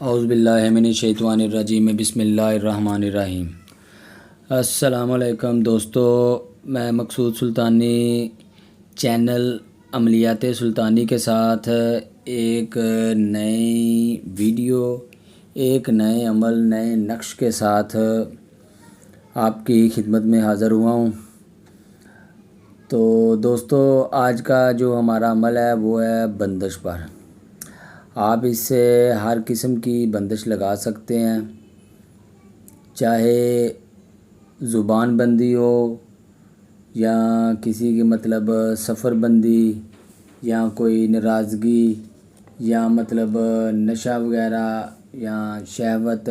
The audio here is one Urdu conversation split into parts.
اعوذ باللہ من الشیطان الرجیم بسم اللہ الرحمن الرحیم۔ السلام علیکم دوستو، میں مقصود سلطانی چینل عملیات سلطانی کے ساتھ ایک نئی ویڈیو، ایک نئے عمل، نئے نقش کے ساتھ آپ کی خدمت میں حاضر ہوا ہوں۔ تو دوستو، آج کا جو ہمارا عمل ہے وہ ہے بندش پر۔ آپ اس سے ہر قسم کی بندش لگا سکتے ہیں، چاہے زبان بندی ہو یا کسی کی سفر بندی یا کوئی ناراضگی یا نشہ وغیرہ یا شہوت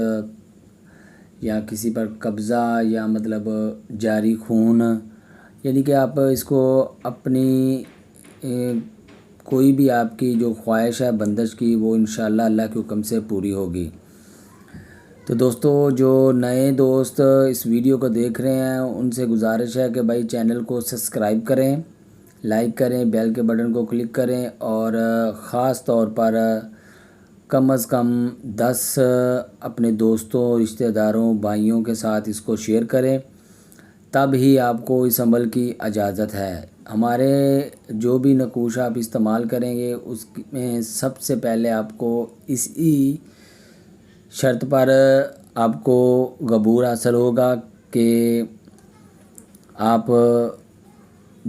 یا کسی پر قبضہ یا جاری خون، یعنی کہ آپ اس کو اپنی کوئی بھی آپ کی جو خواہش ہے بندش کی، وہ انشاءاللہ اللہ کے حکم سے پوری ہوگی۔ تو دوستو، جو نئے دوست اس ویڈیو کو دیکھ رہے ہیں ان سے گزارش ہے کہ بھائی چینل کو سبسکرائب کریں، لائک کریں، بیل کے بٹن کو کلک کریں اور خاص طور پر کم از کم 10 اپنے دوستوں، رشتہ داروں، بھائیوں کے ساتھ اس کو شیئر کریں، تب ہی آپ کو اس عمل کی اجازت ہے۔ ہمارے جو بھی نقوش آپ استعمال کریں گے اس میں سب سے پہلے آپ کو اسی شرط پر آپ کو قبول حاصل ہوگا کہ آپ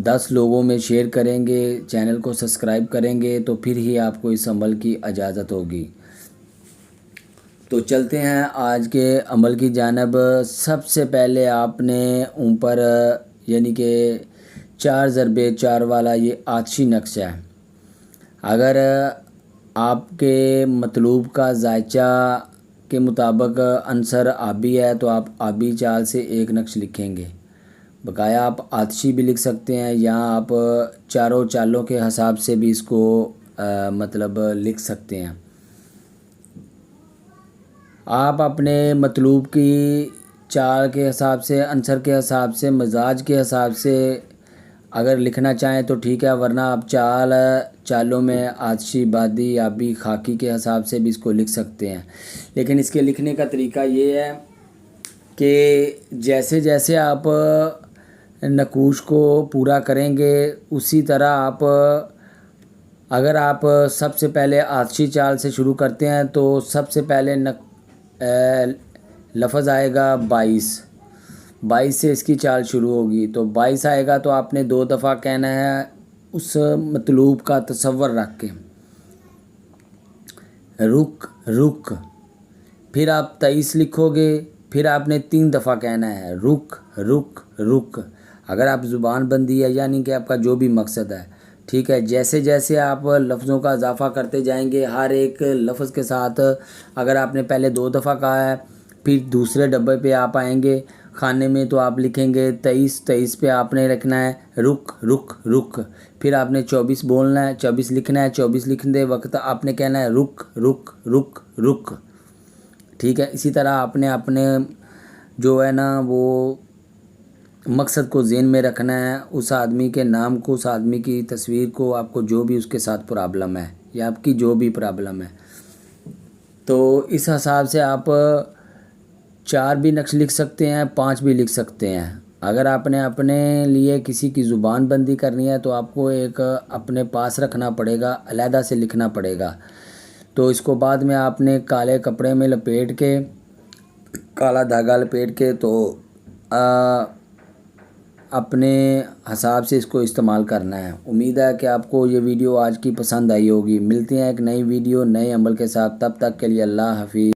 10 لوگوں میں شیئر کریں گے، چینل کو سبسکرائب کریں گے، تو پھر ہی آپ کو اس عمل کی اجازت ہوگی۔ تو چلتے ہیں آج کے عمل کی جانب۔ سب سے پہلے آپ نے اوپر یعنی کہ 4x4 والا یہ آتشی نقش ہے۔ اگر آپ کے مطلوب کا ذائچہ کے مطابق عنصر آبی ہے تو آپ آبی چال سے ایک نقش لکھیں گے، بقایا آپ آتشی بھی لکھ سکتے ہیں یا آپ چاروں چالوں کے حساب سے بھی اس کو لکھ سکتے ہیں۔ آپ اپنے مطلوب کی چال کے حساب سے، عنصر کے حساب سے، مزاج کے حساب سے اگر لکھنا چاہیں تو ٹھیک ہے، ورنہ آپ چالوں میں آتشی، بادی، آبی، خاکی کے حساب سے بھی اس کو لکھ سکتے ہیں۔ لیکن اس کے لکھنے کا طریقہ یہ ہے کہ جیسے جیسے آپ نقوش کو پورا کریں گے اسی طرح آپ، اگر آپ سب سے پہلے آتشی چال سے شروع کرتے ہیں تو سب سے پہلے لفظ آئے گا 22 سے اس کی چال شروع ہوگی۔ تو 22 آئے گا تو آپ نے 2 دفعہ کہنا ہے اس مطلوب کا تصور رکھ کے، رک رک۔ پھر آپ 23 لکھو گے، پھر آپ نے 3 دفعہ کہنا ہے رک رک رک۔ اگر آپ زبان بندی ہے یعنی کہ آپ کا جو بھی مقصد ہے، ٹھیک ہے، جیسے جیسے آپ لفظوں کا اضافہ کرتے جائیں گے، ہر ایک لفظ کے ساتھ اگر آپ نے پہلے 2 دفعہ کہا ہے، پھر دوسرے ڈبے پہ آپ آئیں گے خانے میں تو آپ لکھیں گے 23 پہ آپ نے لکھنا ہے رک رک رک۔ پھر آپ نے 24 بولنا ہے، 24 لکھنا ہے، 24 لکھنے وقت آپ نے کہنا ہے رک رک رک رک، ٹھیک ہے۔ اسی طرح آپ نے اپنے جو ہے نا وہ مقصد کو ذہن میں رکھنا ہے، اس آدمی کے نام کو، اس آدمی کی تصویر کو، آپ کو جو بھی اس کے ساتھ پرابلم ہے یا آپ کی جو بھی پرابلم ہے، تو اس حساب سے آپ 4 بھی نقش لکھ سکتے ہیں، 5 بھی لکھ سکتے ہیں۔ اگر آپ نے اپنے لیے کسی کی زبان بندی کرنی ہے تو آپ کو ایک اپنے پاس رکھنا پڑے گا، علیحدہ سے لکھنا پڑے گا۔ تو اس کو بعد میں آپ نے کالے کپڑے میں لپیٹ کے، کالا دھاگا لپیٹ کے، تو اپنے حساب سے اس کو استعمال کرنا ہے۔ امید ہے کہ آپ کو یہ ویڈیو آج کی پسند آئی ہوگی۔ ملتے ہیں ایک نئی ویڈیو، نئے عمل کے ساتھ، تب تک کے لیے اللہ حافظ۔